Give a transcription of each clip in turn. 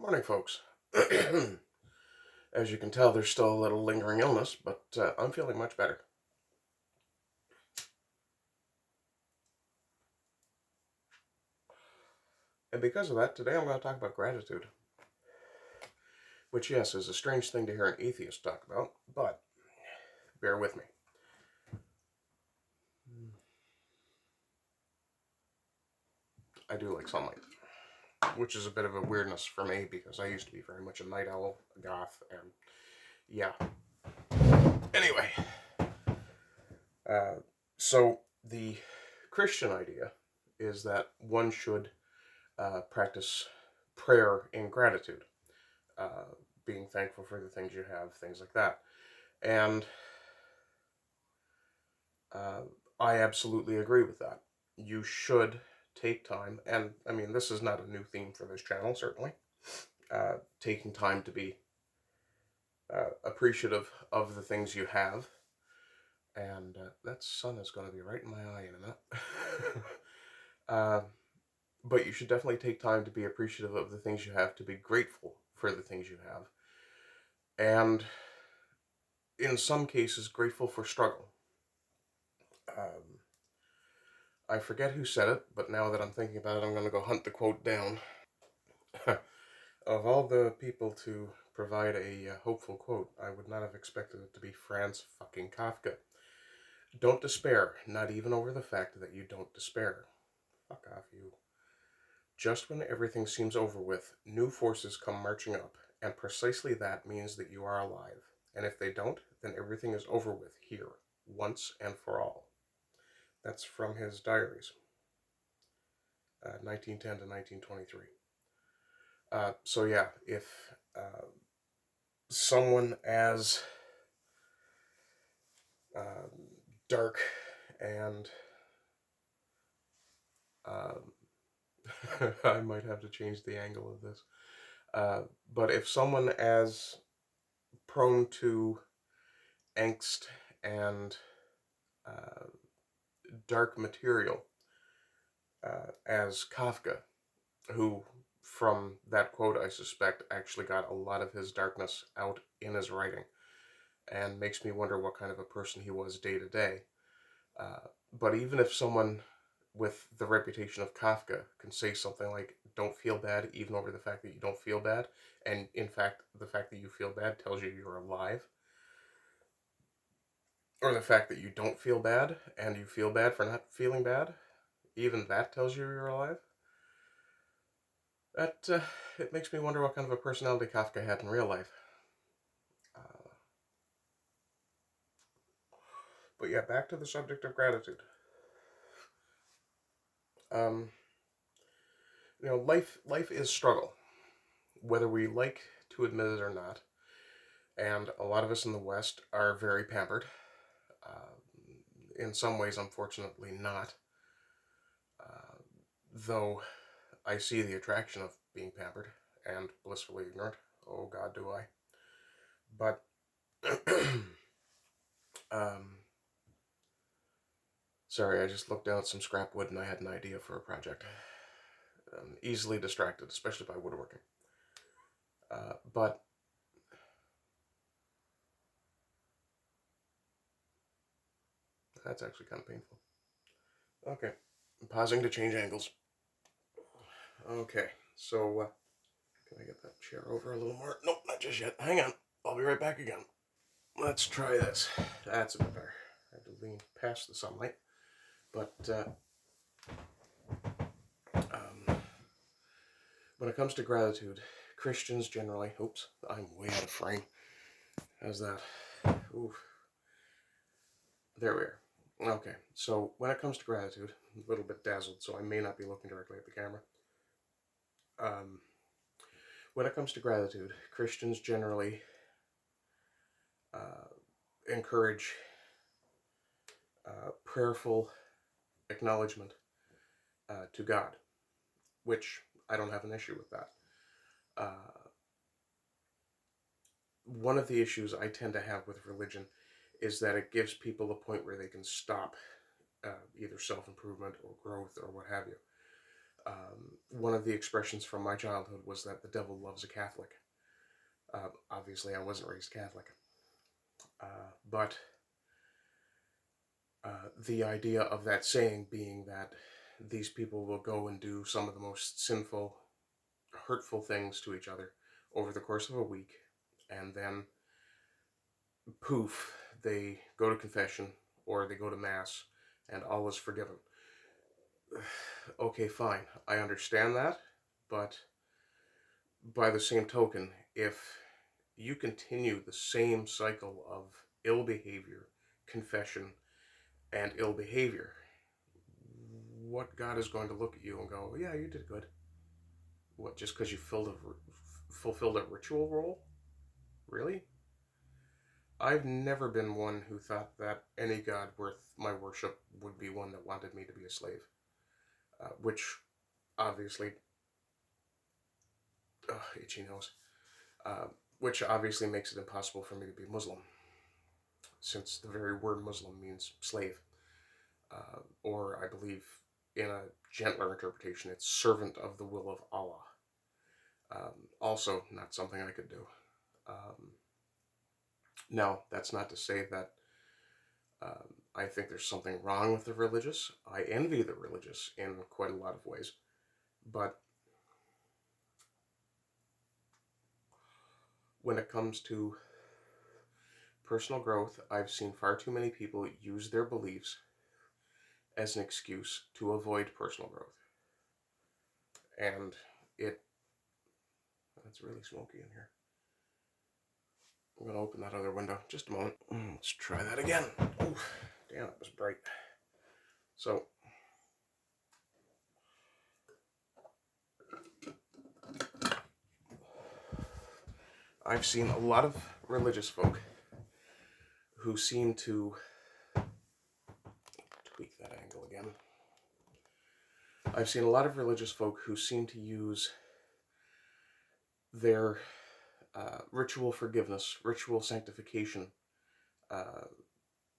Morning, folks. As you can tell, there's still a little lingering illness, but I'm feeling much better. And because of that, today I'm going to talk about gratitude. Which, yes, is a strange thing to hear an atheist talk about, but bear with me. I do like sunlight, which is a bit of a weirdness for me because I used to be very much a night owl, a goth, and yeah. Anyway, so the Christian idea is that one should practice prayer in gratitude, being thankful for the things you have, things like that. And I absolutely agree with that. You should take time, and I mean, this is not a new theme for this channel, certainly. Taking time to be appreciative of the things you have. And that sun is going to be right in my eye in a minute. But you should definitely take time to be appreciative of the things you have, to be grateful for the things you have. And in some cases, grateful for struggle. I forget who said it, but now that I'm thinking about it, I'm going to go hunt the quote down. Of all the people to provide a hopeful quote, I would not have expected it to be Franz fucking Kafka. Don't despair, not even over the fact that you don't despair. Fuck off, you. Just when everything seems over with, new forces come marching up, and precisely that means that you are alive. And if they don't, then everything is over with here, once and for all. That's from his diaries, 1910 to 1923. So yeah, if someone as dark and I might have to change the angle of this, but if someone as prone to angst and dark material as Kafka, who from that quote I suspect actually got a lot of his darkness out in his writing, and makes me wonder what kind of a person he was day to day. But even if someone with the reputation of Kafka can say something like, don't feel bad even over the fact that you don't feel bad, and in fact the fact that you feel bad tells you you're alive, or the fact that you don't feel bad and you feel bad for not feeling bad, even that tells you you're alive, that it makes me wonder what kind of a personality Kafka had in real life. But yeah, back to the subject of gratitude. Life is struggle, whether we like to admit it or not. And a lot of us in the West are very pampered. In some ways, unfortunately, not. Though I see the attraction of being pampered and blissfully ignorant. Oh God, do I. But sorry, I just looked down at some scrap wood and I had an idea for a project. I'm easily distracted, especially by woodworking. But that's actually kind of painful. Okay, I'm pausing to change angles. Okay, so can I get that chair over a little more? Nope, not just yet. Hang on, I'll be right back again. Let's try this. That's a bit better. I had to lean past the sunlight. But when it comes to gratitude, Christians generally... Oops, I'm way out of frame. How's that? Oof. There we are. Okay, so when it comes to gratitude, I'm a little bit dazzled, so I may not be looking directly at the camera. When it comes to gratitude, Christians generally encourage prayerful acknowledgement to God, which I don't have an issue with that. One of the issues I tend to have with religion is that it gives people a point where they can stop either self-improvement or growth or what have you. One of the expressions from my childhood was that the devil loves a Catholic. Obviously, I wasn't raised Catholic. But the idea of that saying being that these people will go and do some of the most sinful, hurtful things to each other over the course of a week, and then poof, they go to confession or they go to mass and all is forgiven. Okay, fine, I understand that, but by the same token, if you continue the same cycle of ill behavior, confession, and ill behavior, what God is going to look at you and go, yeah, you did good? What, just because you fulfilled a ritual role? Really? I've never been one who thought that any God worth my worship would be one that wanted me to be a slave. Which, obviously, itchy nose. Which obviously makes it impossible for me to be Muslim, since the very word Muslim means slave. Or, I believe, in a gentler interpretation, it's servant of the will of Allah. Also, not something I could do. Now, that's not to say that I think there's something wrong with the religious. I envy the religious in quite a lot of ways. But when it comes to personal growth, I've seen far too many people use their beliefs as an excuse to avoid personal growth. And it's really smoky in here. I'm going to open that other window. Just a moment. Let's try that again. Oh, damn, it was bright. So, I've seen a lot of religious folk who seem to tweak that angle again. I've seen a lot of religious folk who seem to use their ritual forgiveness, ritual sanctification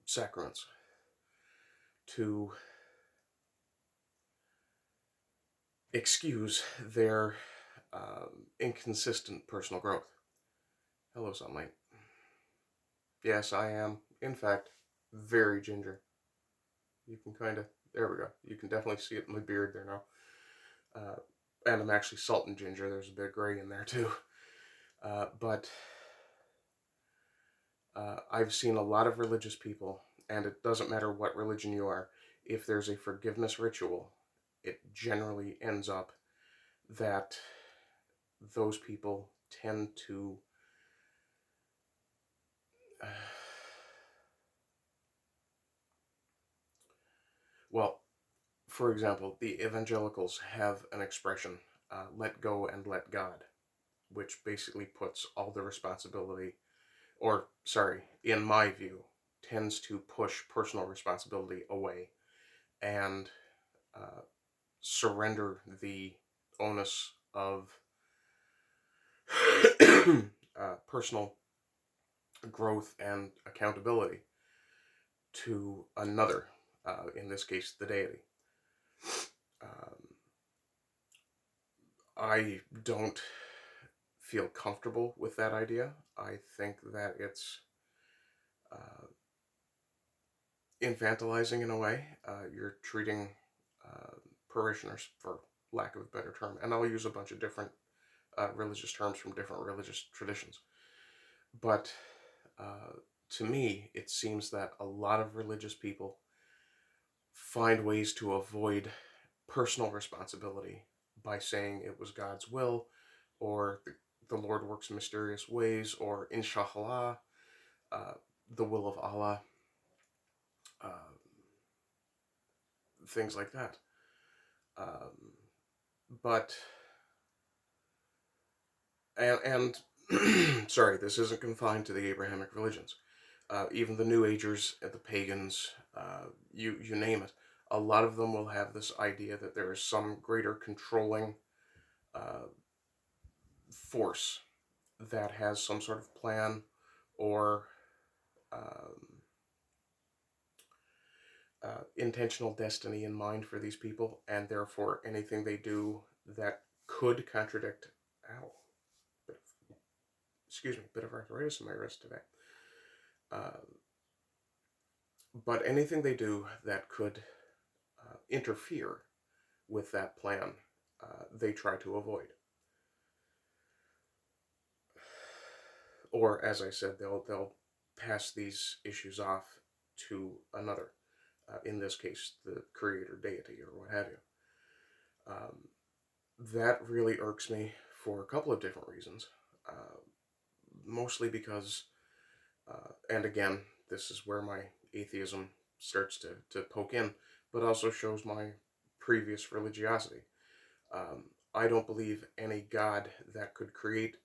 sacraments to excuse their inconsistent personal growth. Hello, sunlight. Yes, I am, in fact, very ginger. You can there we go. You can definitely see it in my beard there now. And I'm actually salt and ginger. There's a bit of gray in there too. But I've seen a lot of religious people, and it doesn't matter what religion you are, if there's a forgiveness ritual, it generally ends up that those people tend to well, for example, the evangelicals have an expression, let go and let God, which basically puts all the responsibility, or, sorry, in my view, tends to push personal responsibility away and surrender the onus of personal growth and accountability to another, in this case, the deity. I don't feel comfortable with that idea. I think that it's infantilizing in a way. You're treating parishioners, for lack of a better term, and I'll use a bunch of different religious terms from different religious traditions. But to me, it seems that a lot of religious people find ways to avoid personal responsibility by saying it was God's will, or the Lord works in mysterious ways, or inshallah, the will of Allah, things like that. But sorry, this isn't confined to the Abrahamic religions. Even the New Agers, the pagans, you name it, a lot of them will have this idea that there is some greater controlling force that has some sort of plan or intentional destiny in mind for these people, and therefore anything they do that could contradict. Ow. Excuse me, bit of arthritis in my wrist today. Uh, but anything they do that could interfere with that plan, they try to avoid. Or, as I said, they'll pass these issues off to another. In this case, the creator deity or what have you. That really irks me for a couple of different reasons. Mostly because, and again, this is where my atheism starts to poke in, but also shows my previous religiosity. I don't believe any God that could create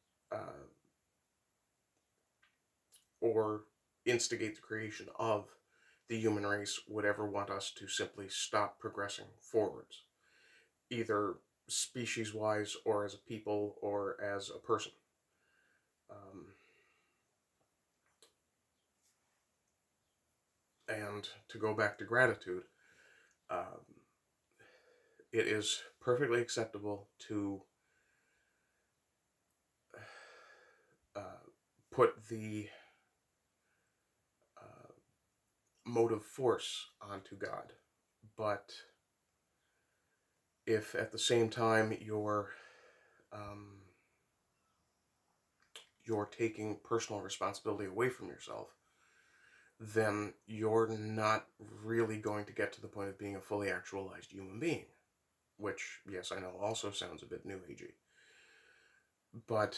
or instigate the creation of the human race would ever want us to simply stop progressing forwards, either species-wise or as a people or as a person. And to go back to gratitude, um, it is perfectly acceptable to uh, put the motive force onto God, but if at the same time you're taking personal responsibility away from yourself, then you're not really going to get to the point of being a fully actualized human being. Which, yes, I know also sounds a bit new agey. But,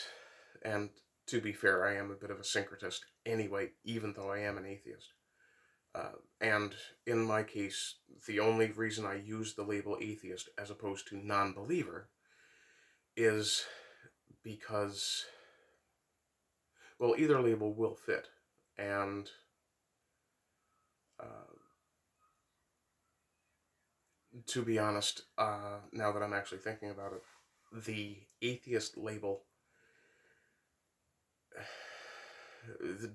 and to be fair, I am a bit of a syncretist anyway, even though I am an atheist. And in my case, the only reason I use the label atheist as opposed to non-believer is because, well, either label will fit. And to be honest, now that I'm actually thinking about it, the atheist label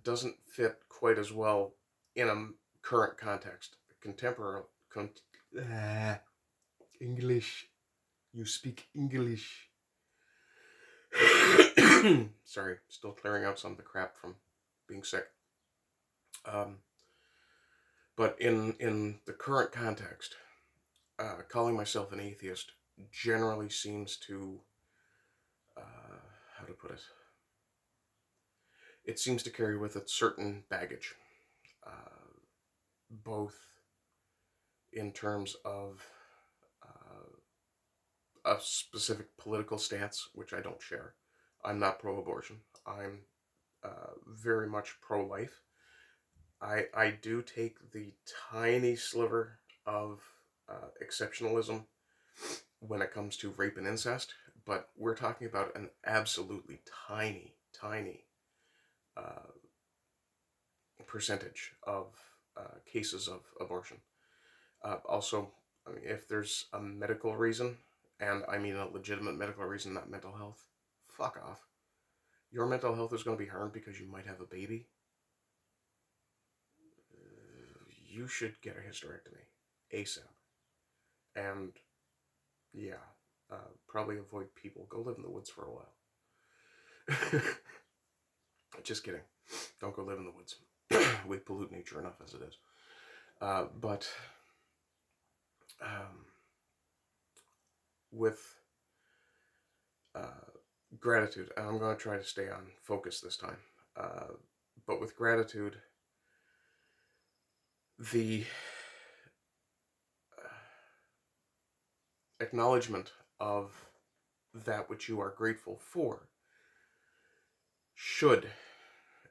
doesn't fit quite as well in a current context. Contemporary. English. You speak English. Sorry, still clearing out some of the crap from being sick. But in the current context, calling myself an atheist generally seems to, how to put it, it seems to carry with it certain baggage, both in terms of a specific political stance, which I don't share. I'm not pro-abortion. I'm very much pro-life. I do take the tiny sliver of exceptionalism when it comes to rape and incest, but we're talking about an absolutely tiny, tiny percentage of cases of abortion. Also, I mean, if there's a medical reason, and I mean a legitimate medical reason, not mental health, fuck off. Your mental health is going to be harmed because you might have a baby. You should get a hysterectomy ASAP. And yeah, probably avoid people. Go live in the woods for a while. Just kidding. Don't go live in the woods. We pollute nature enough as it is. But with gratitude, and I'm going to try to stay on focus this time, but with gratitude, the acknowledgement of that which you are grateful for should,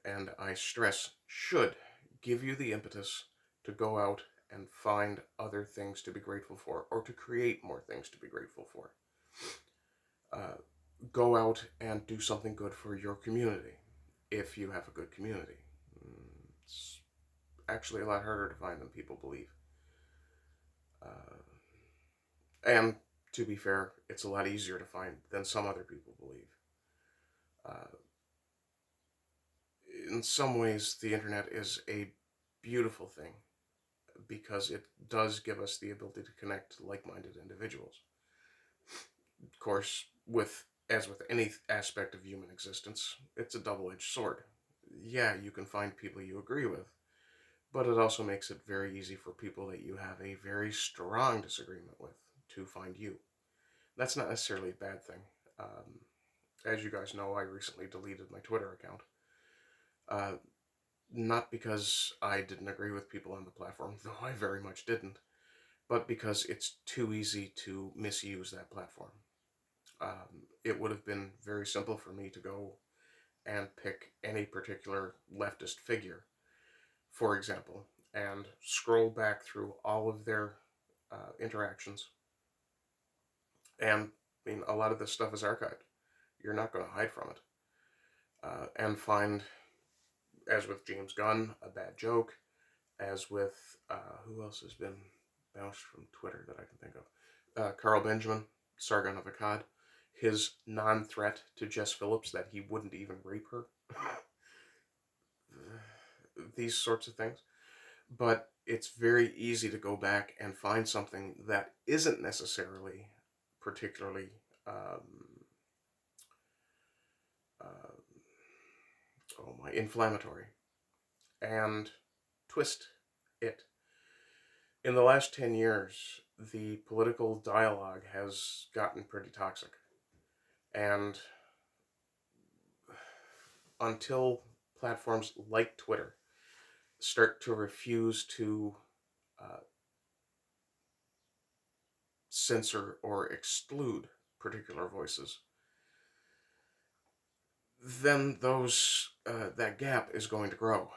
and I stress should, give you the impetus to go out and find other things to be grateful for, or to create more things to be grateful for. Go out and do something good for your community, if you have a good community. It's actually a lot harder to find than people believe. And to be fair, it's a lot easier to find than some other people believe. In some ways, the internet is a beautiful thing, because it does give us the ability to connect like-minded individuals. Of course, as with any aspect of human existence, it's a double-edged sword. Yeah, you can find people you agree with, but it also makes it very easy for people that you have a very strong disagreement with to find you. That's not necessarily a bad thing. As you guys know, I recently deleted my Twitter account. Uh, Not because I didn't agree with people on the platform, though I very much didn't, but because it's too easy to misuse that platform. It would have been very simple for me to go and pick any particular leftist figure, for example, and scroll back through all of their interactions. And I mean, a lot of this stuff is archived. You're not going to hide from it. And find, as with James Gunn, a bad joke, as with, who else has been bounced from Twitter that I can think of? Carl Benjamin, Sargon of Akkad, his non-threat to Jess Phillips that he wouldn't even rape her. These sorts of things. But it's very easy to go back and find something that isn't necessarily particularly inflammatory, and twist it. In the last 10 years, the political dialogue has gotten pretty toxic. And until platforms like Twitter start to refuse to censor or exclude particular voices, then that gap is going to grow.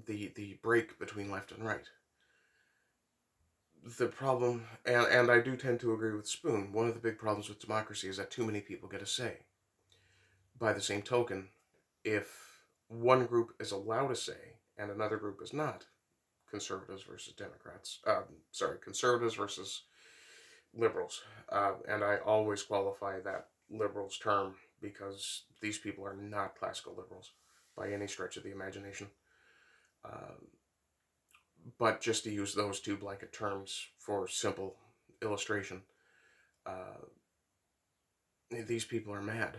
The break between left and right. The problem, and I do tend to agree with Spoon, one of the big problems with democracy is that too many people get a say. By the same token, if one group is allowed a say and another group is not, conservatives versus Democrats, conservatives versus liberals, and I always qualify that liberals term because these people are not classical liberals by any stretch of the imagination. But just to use those two blanket terms for simple illustration, these people are mad.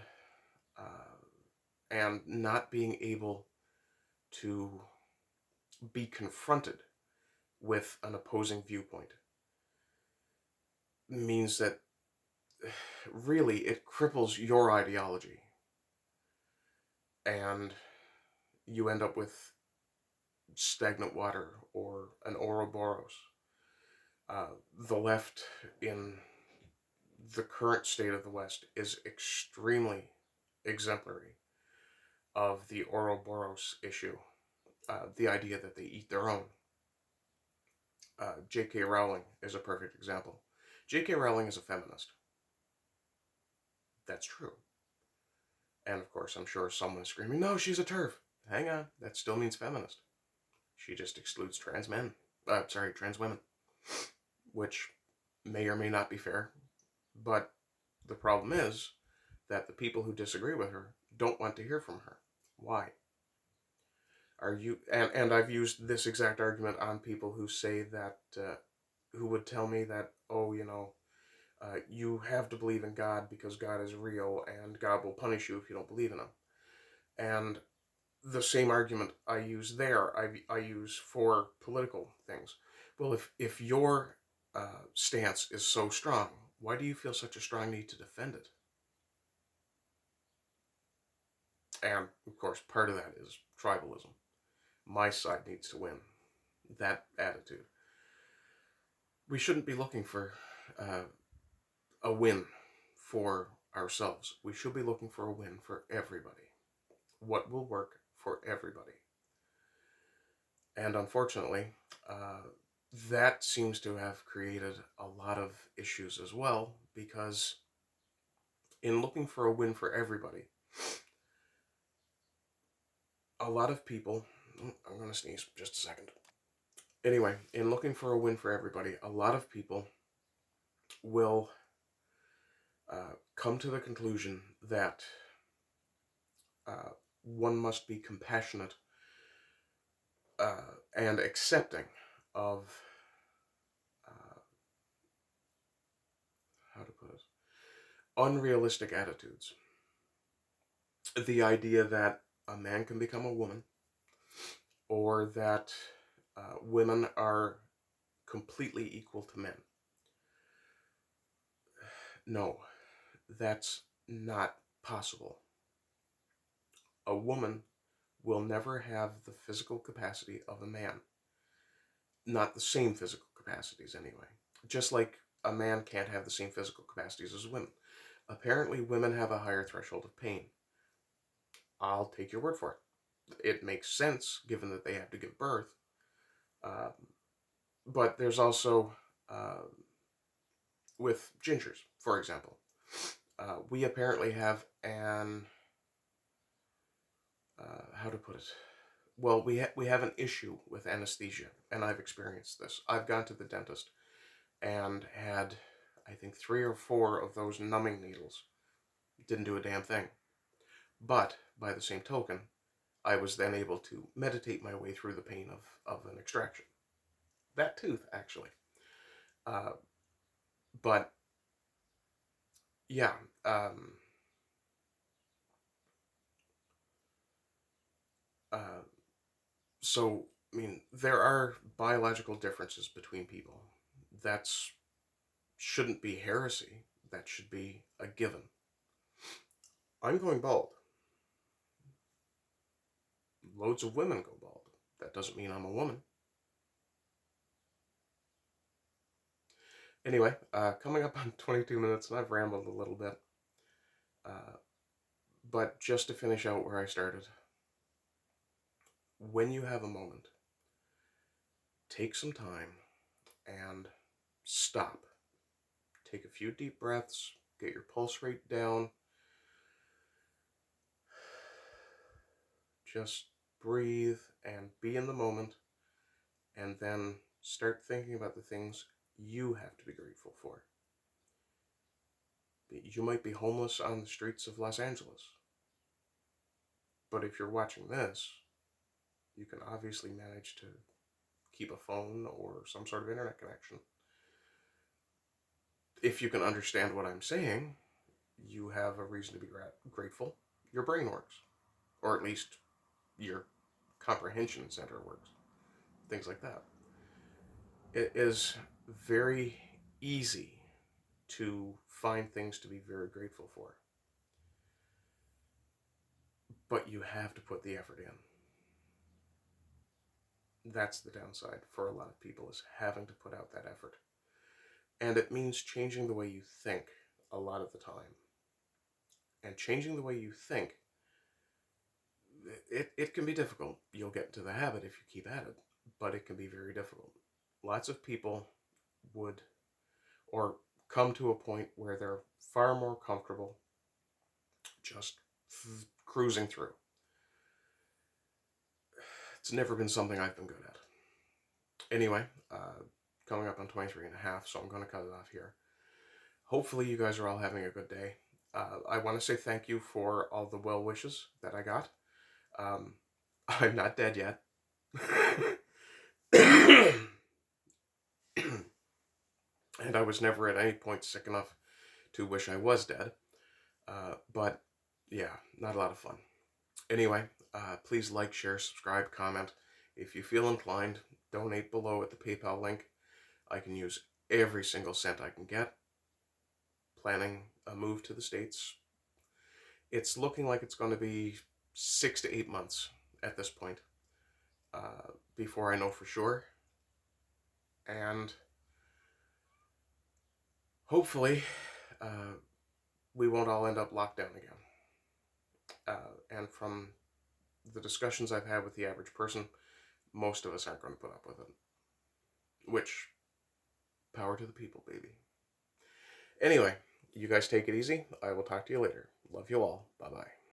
And not being able to be confronted with an opposing viewpoint means that really it cripples your ideology. And you end up with stagnant water or an Ouroboros. The left in the current state of the West is extremely exemplary of the Ouroboros issue, the idea that they eat their own. J.K. Rowling is a perfect example. J.K. Rowling is a feminist. That's true. And of course, I'm sure someone is screaming, no, she's a TERF. Hang on, that still means feminist. She just excludes trans women. Which may or may not be fair. But the problem is that the people who disagree with her don't want to hear from her. Why? Are you, and I've used this exact argument on people who say that, who would tell me that, you have to believe in God because God is real and God will punish you if you don't believe in him. And the same argument I use there, I use for political things. Well, if your stance is so strong, why do you feel such a strong need to defend it? And, of course, part of that is tribalism. My side needs to win. That attitude. We shouldn't be looking for a win for ourselves. We should be looking for a win for everybody. What will work for everybody. And unfortunately, that seems to have created a lot of issues as well, because in looking for a win for everybody, a lot of people, I'm going to sneeze just a second. Anyway, in looking for a win for everybody, a lot of people will come to the conclusion that one must be compassionate and accepting of unrealistic attitudes. The idea that a man can become a woman, or that women are completely equal to men. No, that's not possible. A woman will never have the physical capacity of a man. Not the same physical capacities, anyway. Just like a man can't have the same physical capacities as women. Apparently, women have a higher threshold of pain. I'll take your word for it. It makes sense, given that they have to give birth. But there's also, with gingers, for example, we apparently have an, how to put it? Well, we have an issue with anesthesia, and I've experienced this. I've gone to the dentist and had, I think, 3 or 4 of those numbing needles. Didn't do a damn thing. But, by the same token, I was then able to meditate my way through the pain of an extraction. That tooth, actually. But, yeah. So, I mean, there are biological differences between people. That's shouldn't be heresy. That should be a given. I'm going bald. Loads of women go bald. That doesn't mean I'm a woman. Anyway, coming up on 22 minutes, and I've rambled a little bit. But just to finish out where I started, when you have a moment, take some time and stop. Take a few deep breaths, get your pulse rate down. Just breathe and be in the moment, and then start thinking about the things you have to be grateful for. You might be homeless on the streets of Los Angeles, but if you're watching this, you can obviously manage to keep a phone or some sort of internet connection. If you can understand what I'm saying, you have a reason to be grateful. Your brain works, or at least your comprehension center works. Things like that. It is very easy to find things to be very grateful for. But you have to put the effort in. That's the downside for a lot of people, is having to put out that effort. And it means changing the way you think a lot of the time. And changing the way you think, it can be difficult. You'll get into the habit if you keep at it, but it can be very difficult. Lots of people would, or come to a point where they're far more comfortable just cruising through. It's never been something I've been good at. Anyway, coming up on 23 and a half, so I'm going to cut it off here. Hopefully you guys are all having a good day. I want to say thank you for all the well wishes that I got. I'm not dead yet. And I was never at any point sick enough to wish I was dead. But yeah, not a lot of fun. Anyway, please like, share, subscribe, comment. If you feel inclined, donate below at the PayPal link. I can use every single cent I can get. Planning a move to the States. It's looking like it's going to be 6 to 8 months at this point before I know for sure. And hopefully we won't all end up locked down again. And from the discussions I've had with the average person, most of us aren't going to put up with it. Which, power to the people, baby. Anyway, you guys take it easy. I will talk to you later. Love you all. Bye-bye.